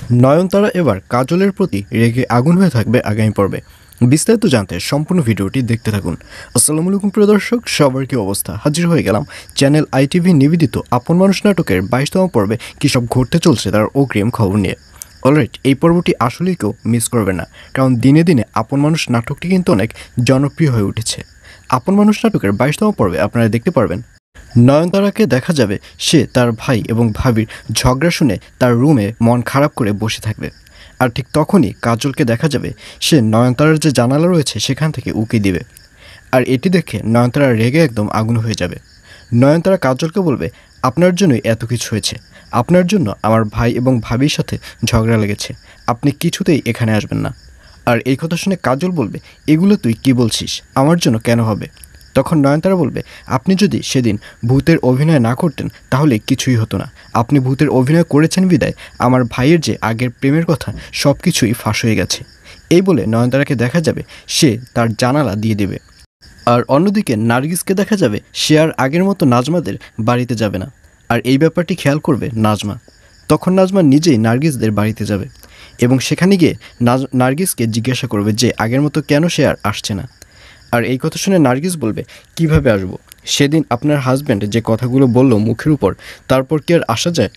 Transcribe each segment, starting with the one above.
নয়নতারা এবার কাজলের প্রতি রেগে আগুন হয়ে থাকবে আগামী পর্বে। বিস্তারিত জানতে সম্পূর্ণ ভিডিওটি দেখতে থাকুন। আসসালামু আলাইকুম প্রিয় দর্শক, সবার কি অবস্থা? হাজির হয়ে গেলাম চ্যানেল ITV নিবেদিত আপন মানুষ নাটকের 22তম পর্বে কী সব ঘটতে চলছে তার অগ্রিম খবর নিয়ে। অলরাইট, এই পর্বটি আসলেই কেউ মিস করবে না, কারণ দিনে দিনে আপন মানুষ নাটকটি কিন্তু অনেক জনপ্রিয় হয়ে উঠেছে। আপন মানুষ নাটকের 22তম পর্বে আপনারা দেখতে পারবেন নয়নতারাকে দেখা যাবে সে তার ভাই এবং ভাবির ঝগড়া শুনে তার রুমে মন খারাপ করে বসে থাকবে। আর ঠিক তখনই কাজলকে দেখা যাবে সে নয়নতারার যে জানালা রয়েছে সেখান থেকে উকি দিবে। আর এটি দেখে নয়নতারা রেগে একদম আগুন হয়ে যাবে। নয়নতারা কাজলকে বলবে, আপনার জন্যই এত কিছু হয়েছে, আপনার জন্য আমার ভাই এবং ভাবির সাথে ঝগড়া লেগেছে, আপনি কিছুতেই এখানে আসবেন না। আর এই কথা শুনে কাজল বলবে, এগুলো তুই কি বলছিস, আমার জন্য কেন হবে? তখন নয়নতারা বলবে, আপনি যদি সেদিন ভূতের অভিনয় না করতেন তাহলে কিছুই হতো না। আপনি ভূতের অভিনয় করেছেন বিদায় আমার ভাইয়ের যে আগের প্রেমের কথা সব কিছুই ফাঁস হয়ে গেছে। এই বলে নয়নতারাকে দেখা যাবে সে তার জানালা দিয়ে দেবে। আর অন্যদিকে নার্গিসকে দেখা যাবে সে আর আগের মতো নাজমাদের বাড়িতে যাবে না। আর এই ব্যাপারটি খেয়াল করবে নাজমা। তখন নাজমা নিজেই নার্গিসদের বাড়িতে যাবে এবং সেখানে গিয়ে নার্গিসকে জিজ্ঞাসা করবে যে আগের মতো কেন সে আর আসছে না। আর এই কথা শুনে নার্গিস বলবে, কিভাবে আসবো? সেদিন আপনার হাজব্যান্ড যে কথাগুলো বলল মুখের উপর, তারপর কি আর আসা যায়?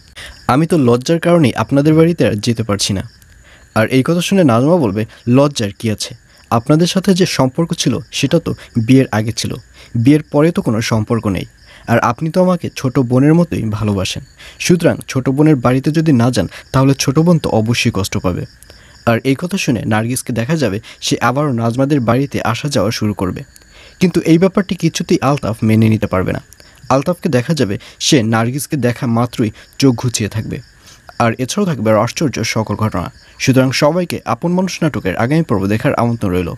আমি তো লজ্জার কারণেই আপনাদের বাড়িতে আর যেতে পারছি না। আর এই কথা শুনে নাজমা বলবে, লজ্জার কি আছে? আপনাদের সাথে যে সম্পর্ক ছিল সেটা তো বিয়ের আগে ছিল, বিয়ের পরে তো কোনো সম্পর্ক নেই। আর আপনি তো আমাকে ছোট বোনের মতোই ভালোবাসেন, সুতরাং ছোট বোনের বাড়িতে যদি না যান তাহলে ছোট বোন তো অবশ্যই কষ্ট পাবে। আর এই কথা শুনে নার্গিসকে দেখা যাবে সে আবারও নাজমাদের বাড়িতে আসা যাওয়া শুরু করবে। কিন্তু এই ব্যাপারটি কিছুতেই আলতাফ মেনে নিতে পারবে না। আলতাফকে দেখা যাবে সে নার্গিসকে দেখা মাত্রই চোখ ঘুচিয়ে থাকবে। আর এছাড়াও থাকবে আশ্চর্য সকল ঘটনা। সুতরাং সবাইকে আপন মানুষ নাটকের আগামী পর্ব দেখার আমন্ত্রণ রইল।